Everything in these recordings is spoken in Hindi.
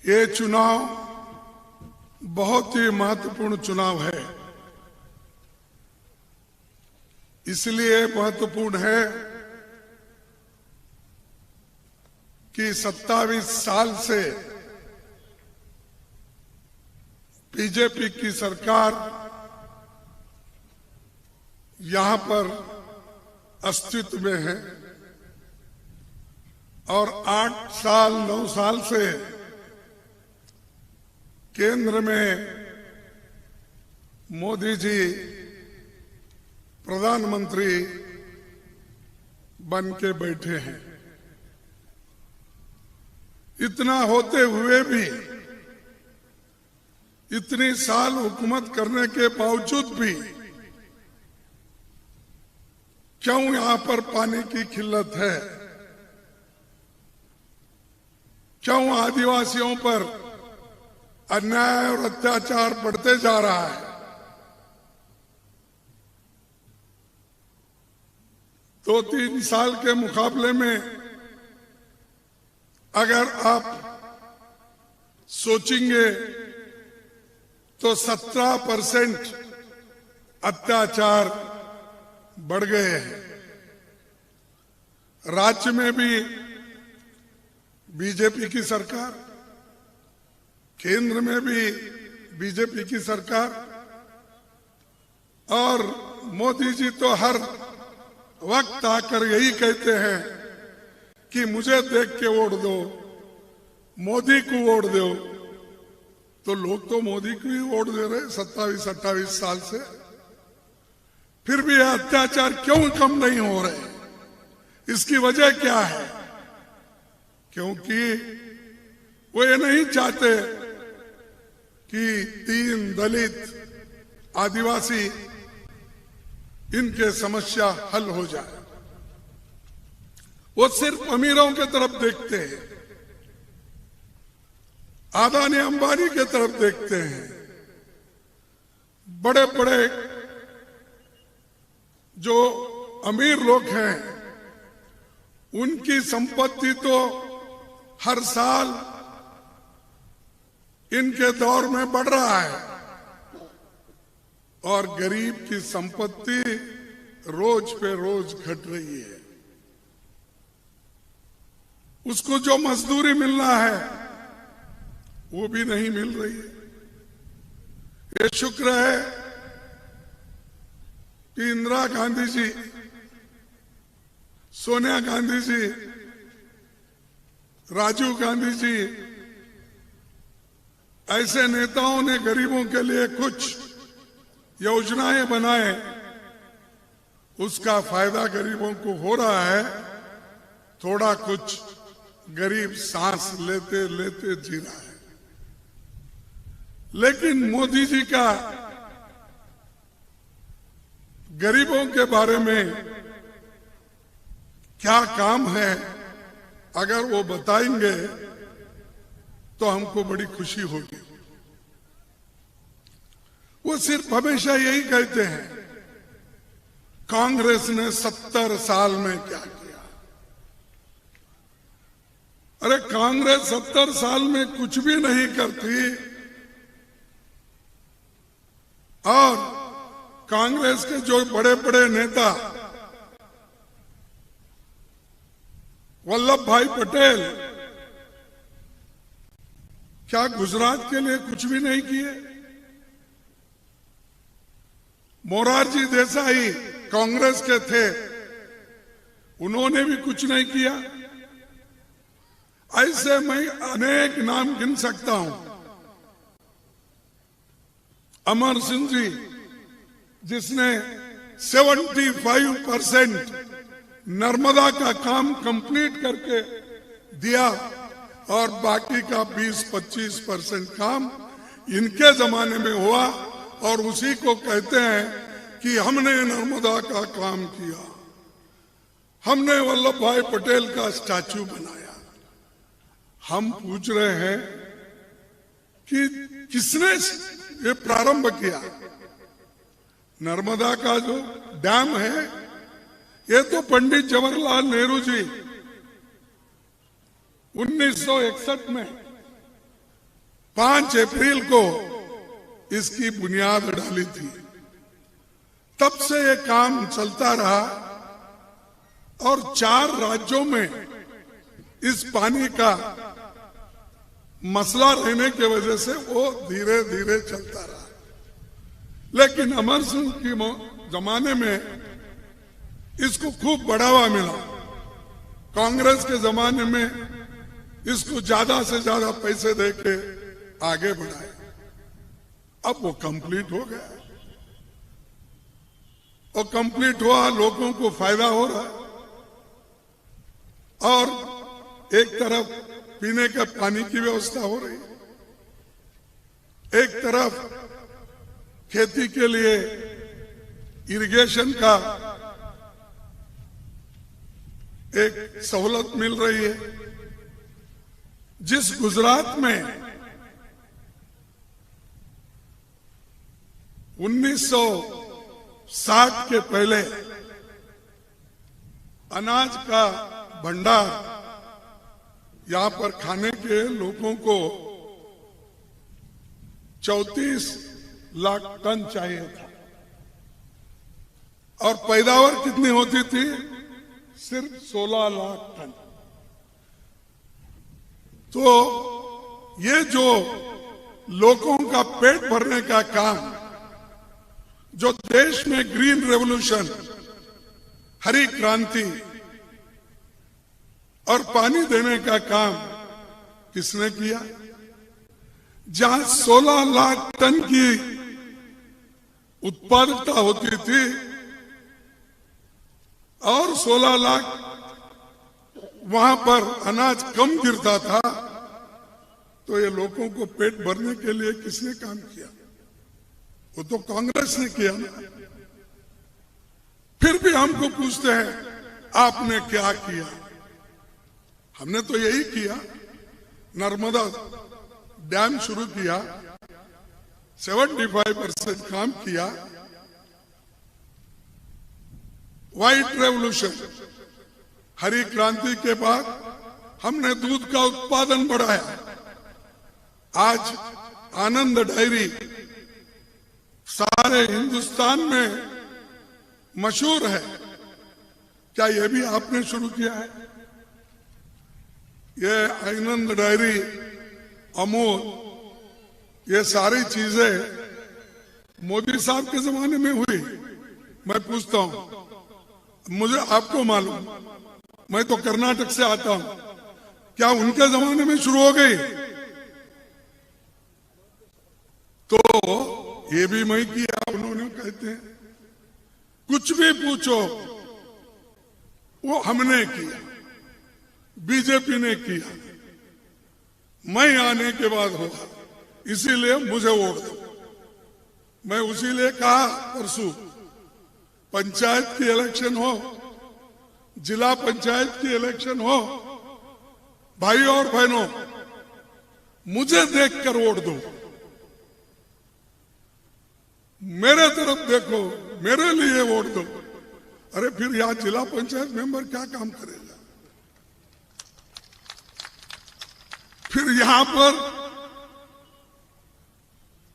ये चुनाव बहुत ही महत्वपूर्ण चुनाव है। इसलिए महत्वपूर्ण है कि 27 साल से बीजेपी की सरकार यहां पर अस्तित्व में है और 8 साल 9 साल से केंद्र में मोदी जी प्रधानमंत्री बन के बैठे हैं। इतना होते हुए भी, इतनी साल हुकूमत करने के बावजूद भी क्यों यहां पर पानी की किल्लत है? क्यों आदिवासियों पर अन्याय और अत्याचार बढ़ते जा रहा है? 2-3 साल के मुकाबले में अगर आप सोचेंगे तो 17% अत्याचार बढ़ गए हैं। राज्य में भी बीजेपी की सरकार, केंद्र में भी बीजेपी की सरकार, और मोदी जी तो हर वक्त आकर यही कहते हैं कि मुझे देख के वोट दो, मोदी को वोट दो। तो लोग तो मोदी को ही वोट दे रहे 27-28 साल से, फिर भी अत्याचार क्यों कम नहीं हो रहे? इसकी वजह क्या है? क्योंकि वो ये नहीं चाहते कि दीन, दलित, आदिवासी इनके समस्या हल हो जाए। वो सिर्फ अमीरों के तरफ देखते हैं, अदानी अंबानी के तरफ देखते हैं। बड़े बड़े जो अमीर लोग हैं उनकी संपत्ति तो हर साल इनके दौर में बढ़ रहा है और गरीब की संपत्ति रोज पे रोज घट रही है। उसको जो मजदूरी मिलना है वो भी नहीं मिल रही है। ये शुक्र है कि इंदिरा गांधी जी, सोनिया गांधी जी, राजीव गांधी जी ऐसे नेताओं ने गरीबों के लिए कुछ योजनाएं बनाए, उसका फायदा गरीबों को हो रहा है। थोड़ा कुछ गरीब सांस लेते लेते जी रहा है। लेकिन मोदी जी का गरीबों के बारे में क्या काम है, अगर वो बताएंगे तो हमको बड़ी खुशी होगी। वो सिर्फ हमेशा यही कहते हैं कांग्रेस ने 70 साल में क्या किया। अरे कांग्रेस 70 साल में कुछ भी नहीं करती और कांग्रेस के जो बड़े बड़े नेता वल्लभ भाई पटेल क्या गुजरात के लिए कुछ भी नहीं किए? मोरारजी देसाई कांग्रेस के थे, उन्होंने भी कुछ नहीं किया। ऐसे मैं अनेक नाम गिन सकता हूं। अमर सिंह जी, जिसने 75% नर्मदा का काम कंप्लीट करके दिया और बाकी का 20-25% काम इनके जमाने में हुआ और उसी को कहते हैं कि हमने नर्मदा का काम किया, हमने वल्लभ भाई पटेल का स्टैचू बनाया। हम पूछ रहे हैं कि किसने ये प्रारंभ किया? नर्मदा का जो डैम है ये तो पंडित जवाहरलाल नेहरू जी 1961 में 5 अप्रैल को इसकी बुनियाद डाली थी। तब से ये काम चलता रहा और 4 राज्यों में इस पानी का मसला रहने की वजह से वो धीरे धीरे चलता रहा। लेकिन अमर सिंह के जमाने में इसको खूब बढ़ावा मिला। कांग्रेस के जमाने में इसको ज्यादा से ज्यादा पैसे देके आगे बढ़ाए। अब वो कंप्लीट हो गया और कंप्लीट हुआ, लोगों को फायदा हो रहा है। और एक तरफ पीने का पानी की व्यवस्था हो रही है, एक तरफ खेती के लिए इरिगेशन का एक सहूलत मिल रही है। जिस गुजरात में 1960 के पहले अनाज का भंडार यहां पर खाने के लोगों को 34 लाख टन चाहिए था और पैदावार कितनी होती थी? सिर्फ 16 लाख टन। तो ये जो लोगों का पेट भरने का काम, जो देश में ग्रीन रेवोल्यूशन, हरी क्रांति और पानी देने का काम किसने किया? जहां 16 लाख टन की उत्पादकता होती थी और 16 लाख वहां पर अनाज कम गिरता था, तो ये लोगों को पेट भरने के लिए किसने काम किया? वो तो कांग्रेस ने किया ना। फिर भी हमको पूछते हैं आपने क्या किया? हमने तो यही किया, नर्मदा डैम शुरू किया, 75% काम किया। व्हाइट रेवोल्यूशन, हरी क्रांति के बाद हमने दूध का उत्पादन बढ़ाया। आज आनंद डायरी सारे हिंदुस्तान में मशहूर है। क्या यह भी आपने शुरू किया है? ये आनंद डायरी, अमूल, ये सारी चीजें मोदी साहब के जमाने में हुई। मैं पूछता हूं, मुझे आपको मालूम, मैं तो कर्नाटक से आता हूं, क्या उनके जमाने में शुरू हो गई? तो ये भी मैं किया, उन्होंने कहते हैं। कुछ भी पूछो, वो हमने किया, बीजेपी ने किया, मैं आने के बाद होगा, इसीलिए मुझे वोट दो। मैं उसीलिए कहा परसों पंचायत की इलेक्शन हो, जिला पंचायत की इलेक्शन हो, भाई और बहनों, मुझे देखकर वोट दो। मेरे तरफ देखो, मेरे लिए वोट दो। अरे फिर यहां जिला पंचायत मेंबर क्या काम करेगा? फिर यहां पर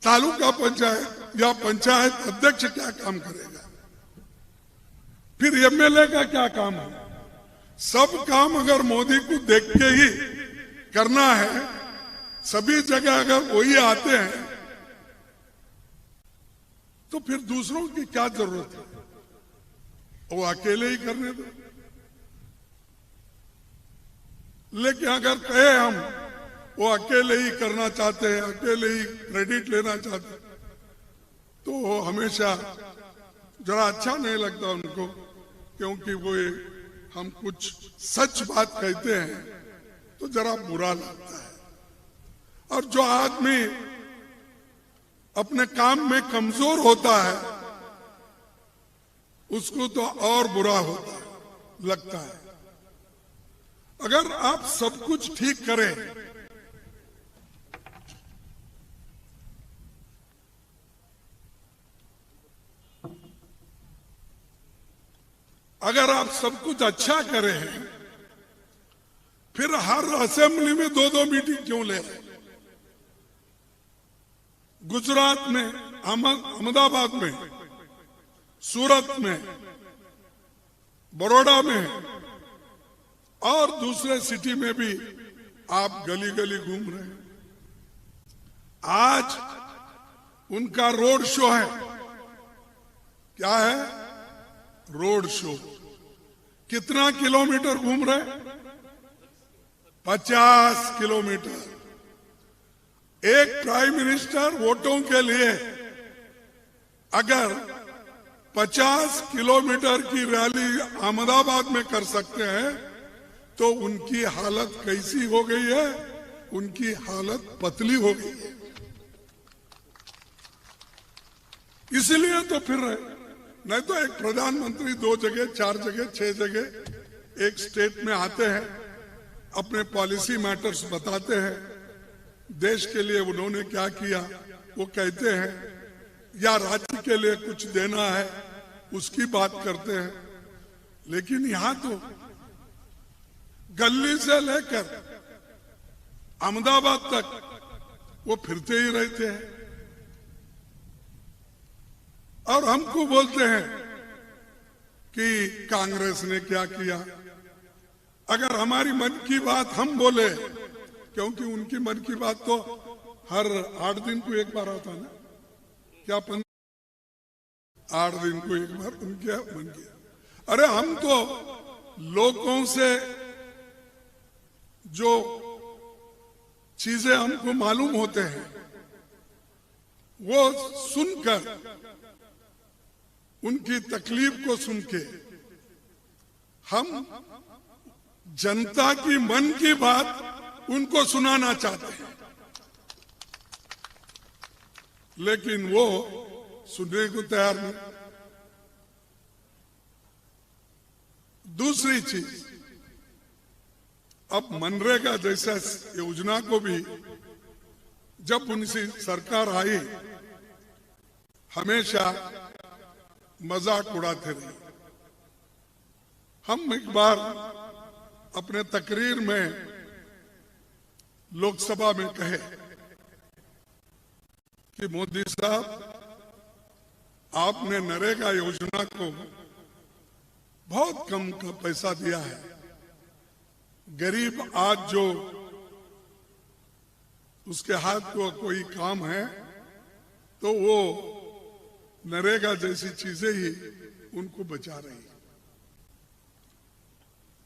तालुका पंचायत या पंचायत अध्यक्ष क्या काम करेगा? फिर एमएलए का क्या काम है? सब काम अगर मोदी को देख के ही करना है, सभी जगह अगर वही आते हैं, तो फिर दूसरों की क्या जरूरत है? वो अकेले ही करने दो। लेकिन अगर कहे हम वो अकेले ही करना चाहते हैं, अकेले ही क्रेडिट लेना चाहते हैं, तो हमेशा जरा अच्छा नहीं लगता उनको, क्योंकि वो हम कुछ सच बात कहते हैं तो जरा बुरा लगता है। और जो आदमी अपने काम में कमजोर होता है, उसको तो और बुरा होता है, लगता है। अगर आप सब कुछ ठीक करें, अगर आप सब कुछ अच्छा करें, फिर हर असेंबली में 2-2 मीटिंग क्यों ले रहे? गुजरात में, अहमदाबाद में, सूरत में, बड़ौदा में और दूसरे सिटी में भी आप गली गली घूम रहे हैं। आज उनका रोड शो है। क्या है? Road show. कितना किलोमीटर घूम रहे? 50 किलोमीटर। एक प्राइम मिनिस्टर वोटों के लिए अगर 50 किलोमीटर की रैली अहमदाबाद में कर सकते हैं तो उनकी हालत कैसी हो गई है? उनकी हालत पतली हो गई है। इसलिए तो फिर नहीं तो एक प्रधानमंत्री 2 जगह, 4 जगह, 6 जगह एक स्टेट में आते हैं, अपने पॉलिसी मैटर्स बताते हैं, देश के लिए उन्होंने क्या किया वो कहते हैं, या राज्य के लिए कुछ देना है उसकी बात करते हैं। लेकिन यहां तो गली से लेकर अहमदाबाद तक वो फिरते ही रहते हैं और हमको बोलते हैं कि कांग्रेस ने क्या किया। अगर हमारी मन की बात हम बोले, क्योंकि उनकी मन की बात तो हर 8 दिन को एक बार आता ना, क्या 8 दिन को एक बार उनके मन की। अरे हम तो लोगों से जो चीजें हमको मालूम होते हैं वो सुनकर, उनकी तकलीफ को सुन के हम जनता की मन की बात उनको सुनाना चाहते हैं, लेकिन वो सुनने को तैयार नहीं। दूसरी चीज, अब मनरेगा जैसा योजना को भी जब उनकी सरकार आई हमेशा मजाक उड़ाते रहे। हम एक बार अपने तकरीर में लोकसभा में कहे कि मोदी साहब, आपने नरेगा योजना को बहुत कम का पैसा दिया है। गरीब आज जो उसके हाथ को कोई काम है तो वो नरेगा जैसी चीजें ही उनको बचा रही है,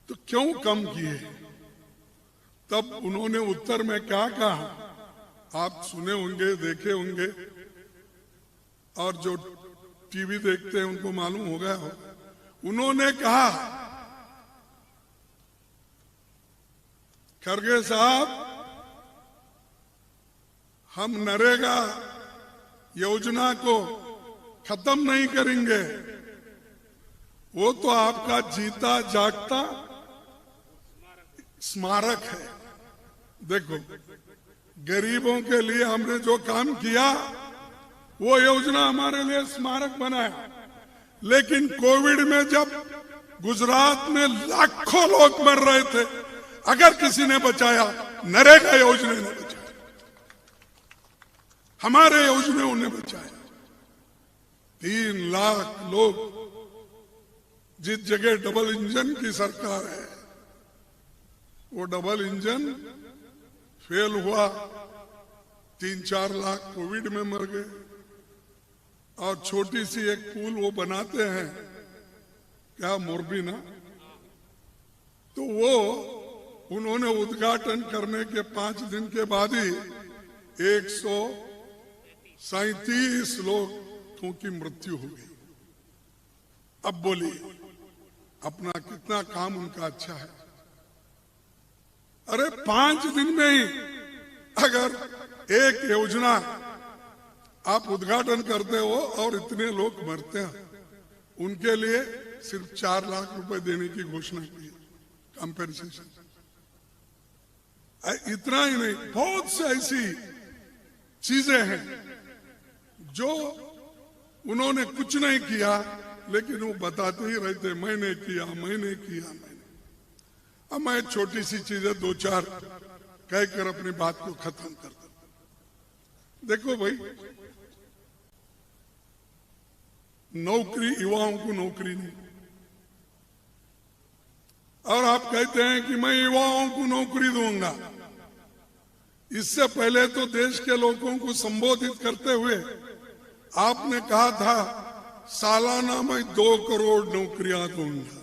तो क्यों कम किए? तब उन्होंने उत्तर में क्या कहा, आप सुने होंगे, देखे होंगे, और जो टीवी देखते हैं उनको मालूम हो गया हो। उन्होंने कहा, खड़गे साहब, हम नरेगा योजना को खत्म नहीं करेंगे, वो तो आपका जीता जागता स्मारक है। देखो, गरीबों के लिए हमने जो काम किया वो योजना हमारे लिए स्मारक बनाया, लेकिन कोविड में जब गुजरात में लाखों लोग मर रहे थे, अगर किसी ने बचाया, नरेगा योजना ने बचाया, हमारे योजनाओं ने बचाया। 3 लाख लोग, जिस जगह डबल इंजन की सरकार है वो डबल इंजन फेल हुआ, 3-4 लाख कोविड में मर गए। और छोटी सी एक पुल वो बनाते हैं, क्या मोरबी ना, तो वो उन्होंने उद्घाटन करने के 5 दिन के बाद ही 137 लोगों की मृत्यु हो गई। अब बोलिए, अपना कितना काम उनका अच्छा है। अरे 5 दिन में ही अगर एक योजना आप उद्घाटन करते हो और इतने लोग मरते हैं, उनके लिए सिर्फ 4 लाख रुपए देने की घोषणा की, कंपेंसेशन। इतना ही नहीं, बहुत से ऐसी चीजें हैं जो उन्होंने कुछ नहीं किया, लेकिन वो बताते ही रहते, मैंने किया, मैंने किया, मैंने। अब मैं छोटी सी चीजें 2-4 कहकर अपनी बात को खत्म कर दूं। देखो भाई, नौकरी, युवाओं को नौकरी नहीं, और आप कहते हैं कि मैं युवाओं को नौकरी दूंगा। इससे पहले तो देश के लोगों को संबोधित करते हुए आपने कहा था सालाना मैं 2 करोड़ नौकरियां दूंगा।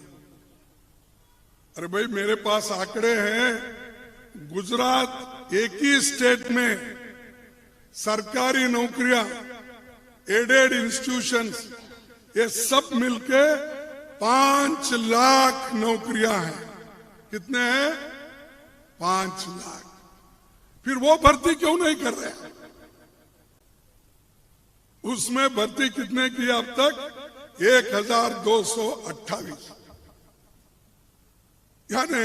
अरे भाई, मेरे पास आंकड़े हैं। गुजरात एक ही स्टेट में सरकारी नौकरियां, एडेड इंस्टीट्यूशंस, ये सब मिलके 5 लाख नौकरियां हैं। कितने हैं? 5 लाख। फिर वो भर्ती क्यों नहीं कर रहे? उसमें भर्ती कितने की अब तक? 1228। यानी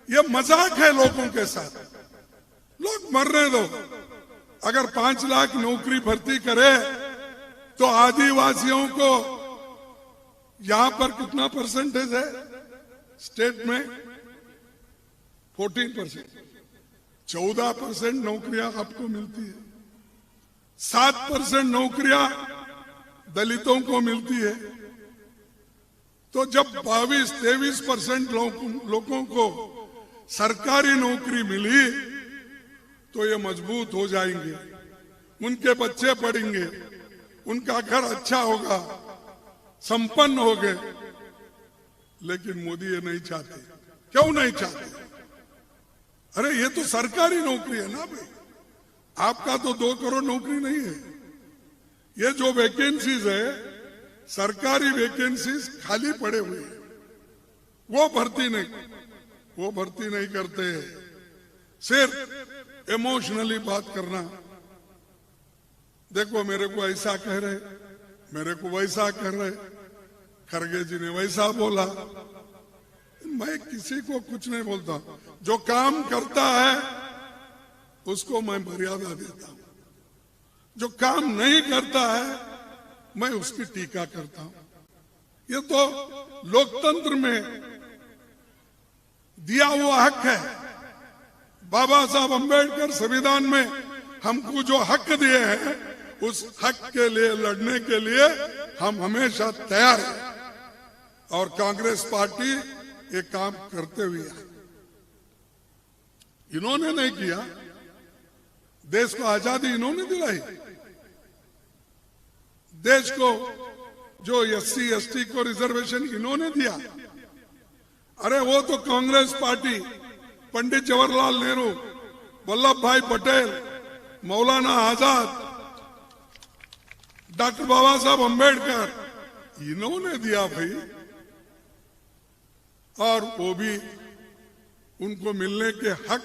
ये मजाक है लोगों के साथ। लोग मरने दो। अगर 5 लाख नौकरी भर्ती करे तो आदिवासियों को यहां पर कितना परसेंटेज है स्टेट में? 14%। 14% नौकरियां आपको मिलती है। 7% नौकरियां दलितों को मिलती है। तो जब 22-23% लोगों को सरकारी नौकरी मिली तो ये मजबूत हो जाएंगे, उनके बच्चे पढ़ेंगे, उनका घर अच्छा होगा, संपन्न हो गए। लेकिन मोदी ये नहीं चाहते। क्यों नहीं चाहते? अरे ये तो सरकारी नौकरी है ना भाई। आपका तो 2 करोड़ नौकरी नहीं है। ये जो वैकेंसीज है, सरकारी वैकेंसीज खाली पड़े हुए हैं, वो भर्ती नहीं करते। सिर्फ इमोशनली बात करना। देखो, मेरे को ऐसा कह रहे, मेरे को वैसा कह रहे, खरगे जी ने वैसा बोला। मैं किसी को कुछ नहीं बोलता। जो काम करता है उसको मैं मर्यादा देता हूं। जो काम नहीं करता है मैं उसकी टीका करता हूं। ये तो लोकतंत्र में दिया हुआ हक है। बाबा साहब अंबेडकर संविधान में हमको जो हक दिए हैं, उस हक के लिए लड़ने के लिए हम हमेशा तैयार हैं। और कांग्रेस पार्टी ये काम करते हुए है। इन्होंने नहीं किया। देश को आजादी इन्होंने दिलाई। देश को जो SC ST को रिजर्वेशन इन्होंने दिया। अरे वो तो कांग्रेस पार्टी, पंडित जवाहरलाल नेहरू, वल्लभ भाई पटेल, मौलाना आजाद, डॉक्टर बाबा साहब अंबेडकर, इन्होंने दिया भाई। और वो भी उनको मिलने के हक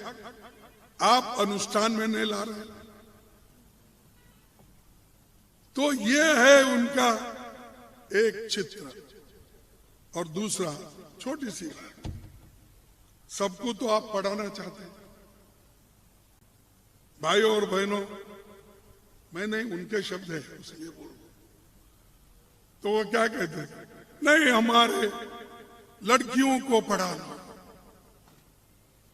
आप अनुष्ठान में नहीं ला रहे। तो ये है उनका एक चित्र। और दूसरा, छोटी सी बात, सबको तो आप पढ़ाना चाहते हैं। भाइयों और बहनों, मैं नहीं, उनके शब्द है इसलिए बोल। तो वो क्या कहते हैं? नहीं, हमारे लड़कियों को पढ़ाना,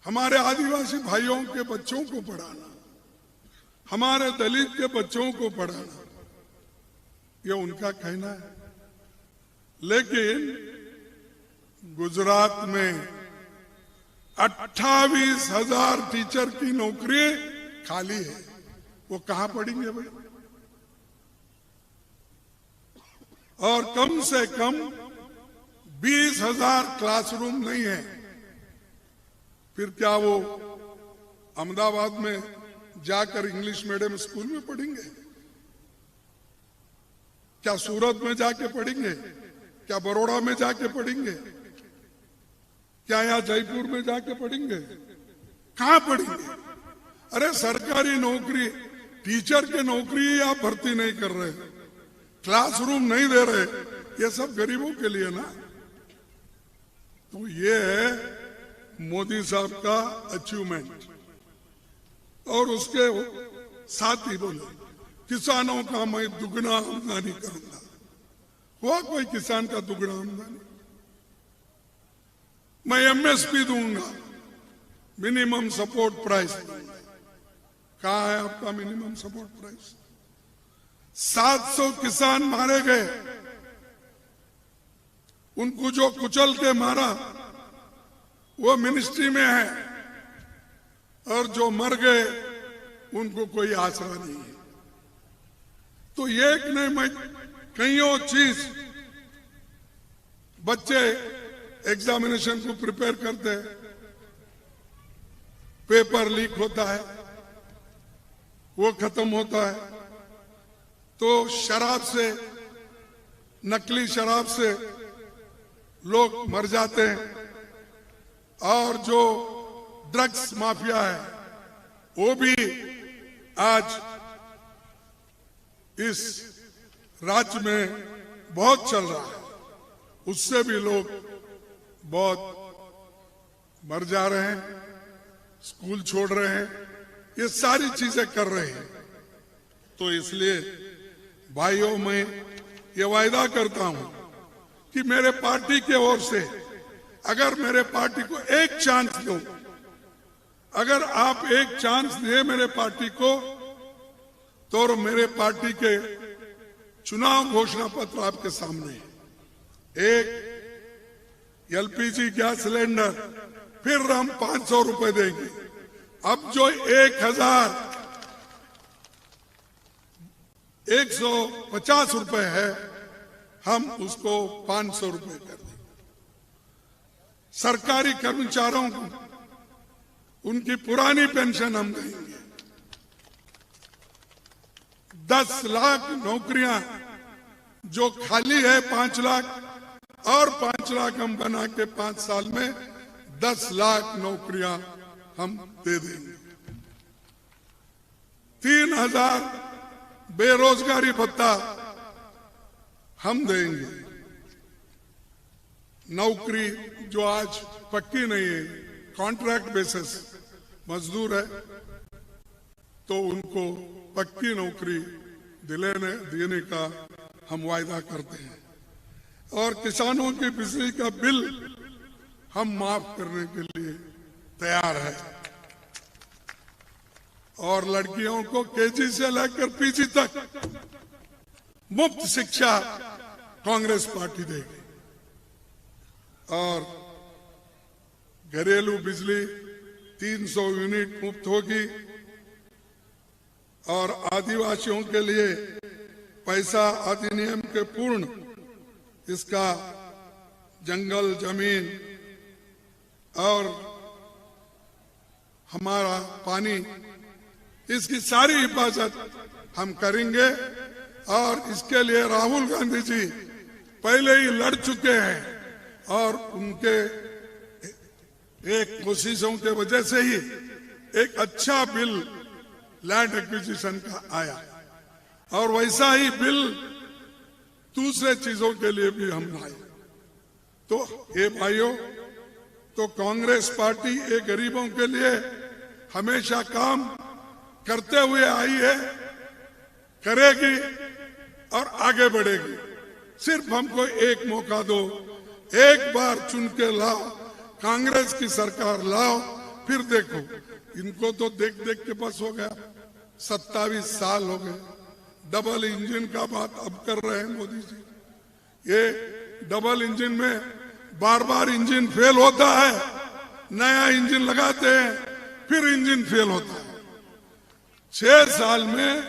हमारे आदिवासी भाइयों के बच्चों को पढ़ाना, हमारे दलित के बच्चों को पढ़ाना, ये उनका कहना है। लेकिन गुजरात में 28,000 टीचर की नौकरी खाली है। वो कहां पढ़ेंगे भाई? और कम से कम 20,000 क्लासरूम नहीं है। फिर क्या वो अहमदाबाद में जाकर इंग्लिश मीडियम स्कूल में पढ़ेंगे? क्या सूरत में जाके पढ़ेंगे? क्या बड़ौदा में जाके पढ़ेंगे? क्या यहाँ जयपुर में जाके पढ़ेंगे? कहां पढ़ेंगे? अरे सरकारी नौकरी, टीचर की नौकरी आप भर्ती नहीं कर रहे, क्लासरूम नहीं दे रहे, ये सब गरीबों के लिए ना। तो ये है मोदी साहब का अचीवमेंट। और उसके साथ ही बोले, किसानों का मैं दुगना आमदनी करूंगा। हुआ कोई किसान का दुगना आमदनी? मैं MSP दूंगा, मिनिमम सपोर्ट प्राइस दूंगा। कहाँ है आपका मिनिमम सपोर्ट प्राइस? 700 किसान मारे गए, उनको जो कुचल के मारा वो मिनिस्ट्री में है, और जो मर गए उनको कोई आसरा नहीं है। तो एक नहीं मैं कईयों चीज, बच्चे एग्जामिनेशन को प्रिपेयर करते हैं, पेपर लीक होता है, वो खत्म होता है, तो शराब से, नकली शराब से लोग मर जाते हैं, और जो ड्रग्स माफिया है वो भी आज इस राज्य में बहुत चल रहा है, उससे भी लोग बहुत मर जा रहे हैं, स्कूल छोड़ रहे हैं, ये सारी चीजें कर रहे हैं। तो इसलिए भाइयों, मैं ये वायदा करता हूं कि मेरे पार्टी के ओर से अगर मेरे पार्टी को एक चांस दो, अगर आप एक चांस दे मेरे पार्टी को, तो मेरे पार्टी के चुनाव घोषणा पत्र आपके सामने है। एक एलपीजी गैस सिलेंडर फिर हम 500 रुपए देंगे। अब जो 1,150 रुपए है, हम उसको 500 रुपए कर देंगे। सरकारी कर्मचारियों को उनकी पुरानी पेंशन हम देंगे। 10 लाख नौकरियां जो खाली है, 5 लाख और 5 लाख हम बना के 5 साल में 10 लाख नौकरियां हम दे देंगे। 3,000 बेरोजगारी भत्ता हम देंगे। नौकरी जो आज पक्की नहीं है, कॉन्ट्रैक्ट बेसिस मजदूर है, तो उनको पक्की नौकरी देने का हम वायदा करते हैं। और किसानों की बिजली का बिल हम माफ करने के लिए तैयार है। और लड़कियों को केजी से लेकर पीजी तक मुफ्त शिक्षा कांग्रेस पार्टी देगी। और घरेलू बिजली 300 यूनिट मुफ्त होगी। और आदिवासियों के लिए पैसा अधिनियम के पूर्ण, इसका जंगल, जमीन और हमारा पानी, इसकी सारी हिफाजत हम करेंगे। और इसके लिए राहुल गांधी जी पहले ही लड़ चुके हैं, और उनके एक कोशिशों के वजह से ही एक अच्छा बिल लैंड एक्विजिशन का आया। और वैसा ही बिल दूसरे चीजों के लिए भी हम लाए। तो ये भाइयों, तो कांग्रेस पार्टी ये गरीबों के लिए हमेशा काम करते हुए आई है, करेगी और आगे बढ़ेगी। सिर्फ हमको एक मौका दो, एक बार चुन के लाओ, कांग्रेस की सरकार लाओ, फिर देखो। इनको तो देख देख के बस हो गया, 27 साल हो गए। डबल इंजन का बात अब कर रहे हैं मोदी जी। ये डबल इंजन में बार बार इंजन फेल होता है, नया इंजन लगाते हैं, फिर इंजन फेल होता है। 6 साल में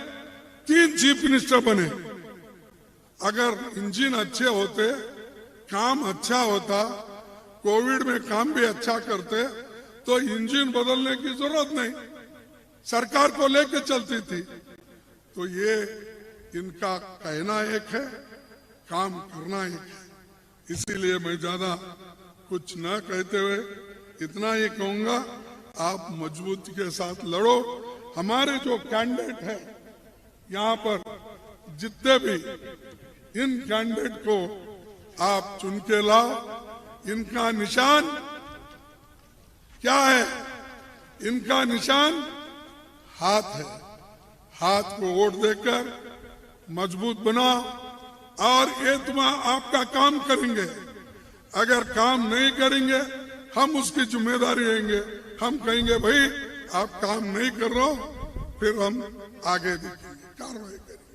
3 चीफ मिनिस्टर बने। अगर इंजन अच्छे होते, काम अच्छा होता, कोविड में काम भी अच्छा करते, तो इंजन बदलने की जरूरत नहीं, सरकार को लेके चलती थी। तो ये इनका कहना एक है, काम करना एक है। इसीलिए मैं ज्यादा कुछ न कहते हुए इतना ही कहूंगा, आप मजबूती के साथ लड़ो। हमारे जो कैंडिडेट है यहाँ पर, जितने भी, इन कैंडिडेट को आप चुन के लाओ। इनका निशान क्या है? इनका निशान हाथ है। हाथ को वोट देकर मजबूत बनाओ, और ये आपका काम करेंगे। अगर काम नहीं करेंगे, हम उसकी जिम्मेदारी लेंगे। हम कहेंगे भाई आप काम नहीं कर रहे हो, फिर हम आगे देखेंगे, कार्रवाई करेंगे।